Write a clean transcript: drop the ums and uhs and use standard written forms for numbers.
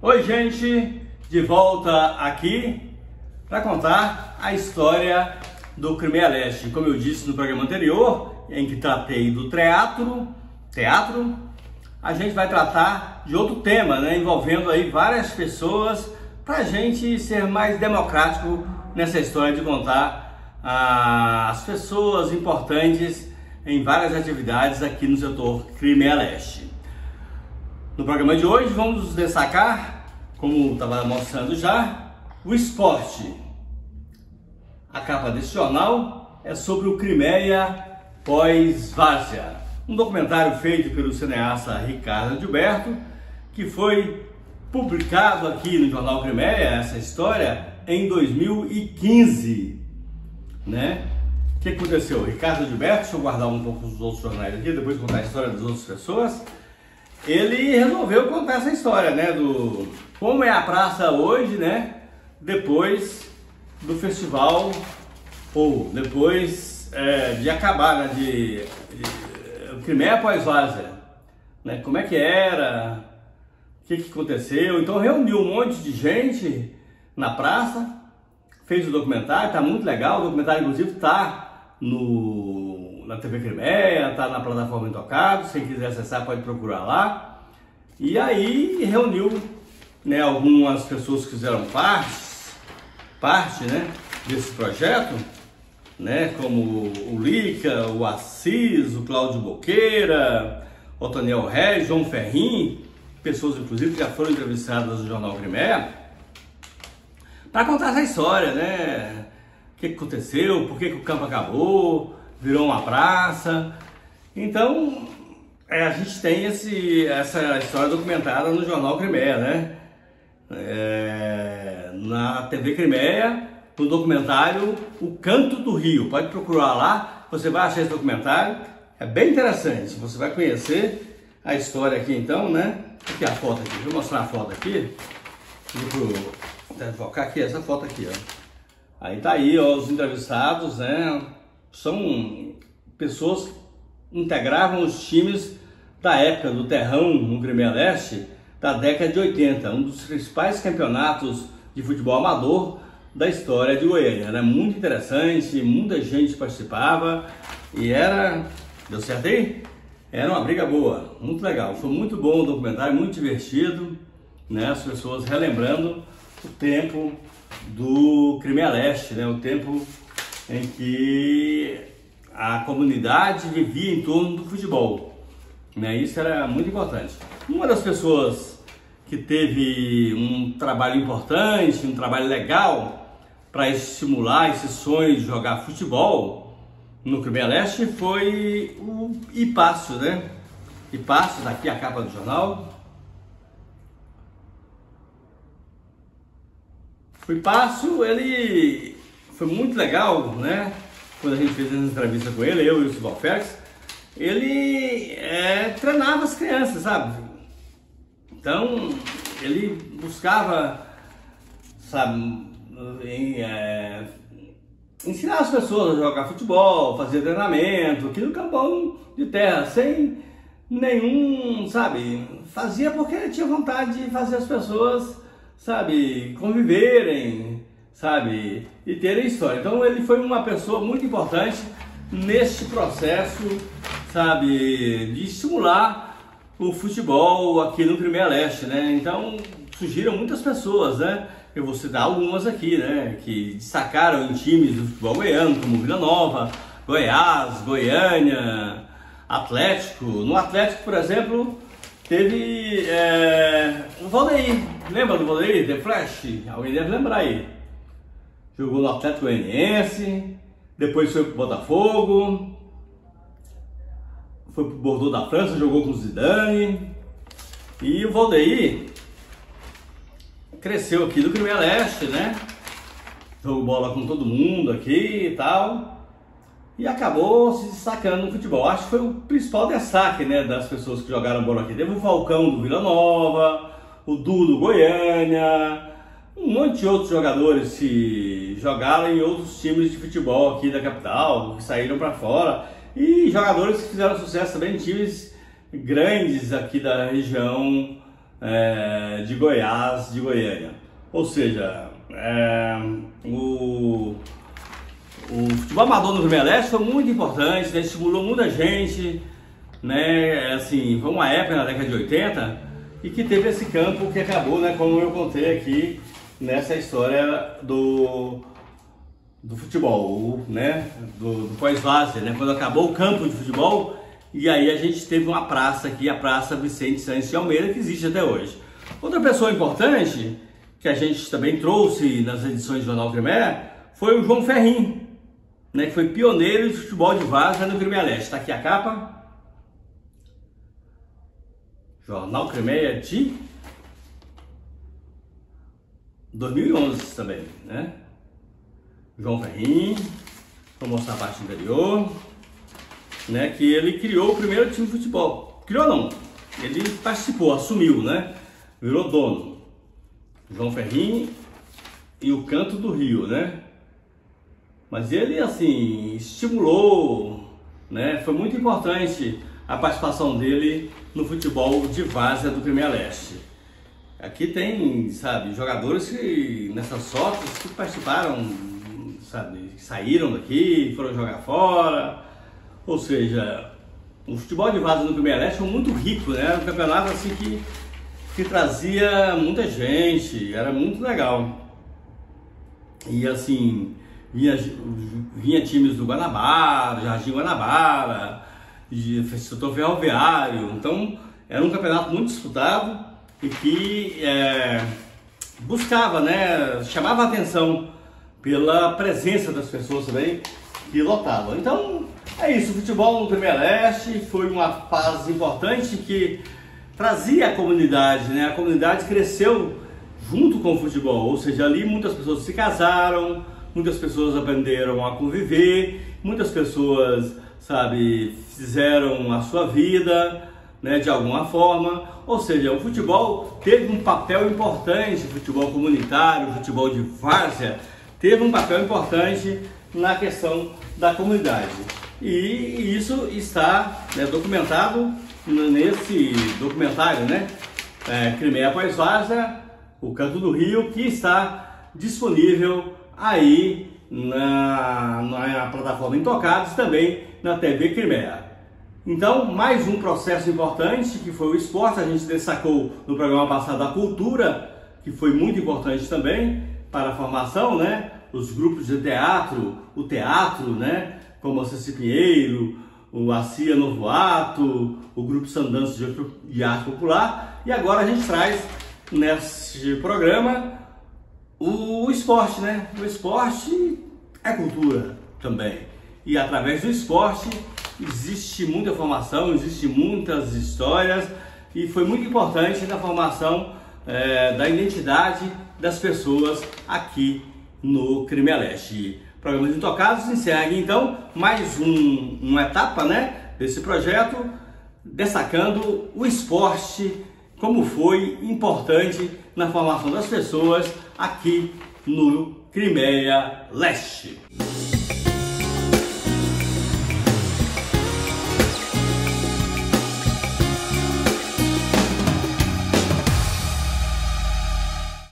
Oi, gente, de volta aqui para contar a história do Crimeia Leste. Como eu disse no programa anterior, em que tratei do teatro, a gente vai tratar de outro tema, né, envolvendo aí várias pessoas, para a gente ser mais democrático nessa história de contar as pessoas importantes em várias atividades aqui no setor Crimeia Leste. No programa de hoje vamos destacar, como estava mostrando já, o esporte. A capa desse jornal é sobre o Crimeia pós-Várzea, um documentário feito pelo cineasta Ricardo Gilberto, que foi publicado aqui no jornal Crimeia, essa história, em 2015, né? O que aconteceu? Ricardo Gilberto, deixa eu guardar um pouco os outros jornais aqui, depois contar a história das outras pessoas. Ele resolveu contar essa história, né, do como é a praça hoje, né, depois do festival, ou depois de acabar, né, de Crimeia pós-Várzea, né, como é que era, o que aconteceu. Então reuniu um monte de gente na praça, fez o documentário, tá muito legal, o documentário inclusive tá na TV Crimeia, tá na plataforma Intocados, quem quiser acessar pode procurar lá. E aí reuniu, né, algumas pessoas que fizeram parte, né, desse projeto, né, como o Lica, o Assis, o Cláudio Boqueira, o Otoniel Regis, João Ferrin, pessoas inclusive que já foram entrevistadas no jornal Crimeia, para contar essa história, né, o que aconteceu, por que o campo acabou, virou uma praça. Então a gente tem essa história documentada no jornal Crimeia, né? Na TV Crimeia, no documentário O Canto do Rio. Pode procurar lá, você vai achar esse documentário, é bem interessante, você vai conhecer a história aqui então, né? Aqui a foto aqui, deixa eu mostrar a foto aqui. Vou focar aqui, essa foto aqui, ó. Aí tá aí, ó, os entrevistados, né? São pessoas que integravam os times da época do Terrão no Crimeia Leste, da década de 80, um dos principais campeonatos de futebol amador da história de Goiânia. Era muito interessante, muita gente participava e deu certo aí? Era uma briga boa, muito legal. Foi muito bom o documentário, muito divertido, né? As pessoas relembrando o tempo do Crimeia Leste, né? O tempo em que a comunidade vivia em torno do futebol, né? Isso era muito importante. Uma das pessoas que teve um trabalho importante, um trabalho legal para estimular esse sonho de jogar futebol no Crimeia Leste foi o Hipácio, né? Hipácio, daqui a capa do jornal. O Hipácio, ele foi muito legal, né? Quando a gente fez essa entrevista com ele, eu e o Silvio Félix, ele treinava as crianças, sabe? Então, ele buscava, sabe, ensinar as pessoas a jogar futebol, fazer treinamento, aqui no campão de terra, sem nenhum, sabe, fazia porque ele tinha vontade de fazer as pessoas, sabe, conviverem, sabe, e terem história. Então ele foi uma pessoa muito importante neste processo, sabe, de estimular o futebol aqui no Crimeia Leste, né? Então surgiram muitas pessoas, né? Eu vou citar algumas aqui, né, que destacaram em times do futebol goiano, como Vila Nova, Goiás, Goiânia, Atlético. No Atlético, por exemplo, teve o Valdeir. Lembra do Valdeir? The Flash? Alguém deve lembrar aí. Jogou no Atlético Goianiense, depois foi pro Botafogo, foi pro Bordeaux da França, jogou com o Zidane. E o Valdeir cresceu aqui do Crimeia Leste, né? Jogou bola com todo mundo aqui e tal. E acabou se destacando no futebol. Acho que foi o principal destaque, né, das pessoas que jogaram bola aqui. Teve o Falcão do Vila Nova, o Du do Goiânia, um monte de outros jogadores que jogaram em outros times de futebol aqui da capital, que saíram para fora. E jogadores que fizeram sucesso também em times grandes aqui da região de Goiás, de Goiânia. Ou seja, o futebol amador no Crimeia Leste foi muito importante, né? Estimulou muita gente, né? Assim, foi uma época na década de 80 e que teve esse campo que acabou, né? Como eu contei aqui nessa história do futebol, né? Do pós-várzea, né? Quando acabou o campo de futebol, e aí a gente teve uma praça aqui, a Praça Vicente Santos de Almeida, que existe até hoje. Outra pessoa importante que a gente também trouxe nas edições do Jornal Crimeia foi o João Ferrim, né? Que foi pioneiro de futebol de várzea no Crimeia Leste. Está aqui a capa. Jornal Crimeia de 2011 também, né? João Ferrim, vou mostrar a parte interior, né? Que ele criou o primeiro time de futebol. Criou não, ele participou, assumiu, né? Virou dono. João Ferrim e o Canto do Rio, né? Mas ele, assim, estimulou, né? Foi muito importante a participação dele no futebol de várzea do Crimeia Leste. Aqui tem, sabe, jogadores que nessas fotos que participaram, sabe, saíram daqui, foram jogar fora. Ou seja, o futebol de várzea no Crimeia Leste foi muito rico, né? Era um campeonato assim que trazia muita gente, era muito legal. E assim, vinha times do Guanabara, Jardim Guanabara, de setor ferroviário. Então era um campeonato muito disputado e que buscava, né, chamava a atenção pela presença das pessoas também que lotavam. Então é isso, o futebol no Crimeia Leste foi uma fase importante que trazia a comunidade, né? A comunidade cresceu junto com o futebol, ou seja, ali muitas pessoas se casaram, muitas pessoas aprenderam a conviver, muitas pessoas, sabe, fizeram a sua vida, né, de alguma forma. Ou seja, o futebol teve um papel importante, o futebol comunitário, o futebol de várzea, teve um papel importante na questão da comunidade. E isso está, né, documentado nesse documentário, né, Crimeia Pós-Várzea, o Canto do Rio, que está disponível aí na plataforma Intocados e também na TV Crimeia. Então, mais um processo importante que foi o esporte. A gente destacou no programa passado a cultura, que foi muito importante também para a formação, né? Os grupos de teatro, o teatro, né? Como a Ceci Pinheiro, o Acia Novoato, o Grupo Sandanço de Arte Popular. E agora a gente traz neste programa o esporte, né? O esporte é cultura também. E através do esporte existe muita formação, existe muitas histórias e foi muito importante na formação da identidade das pessoas aqui no Crimeia Leste. O programa de Intocados encerra então mais uma etapa, né, desse projeto, destacando o esporte como foi importante na formação das pessoas aqui no Crimeia Leste.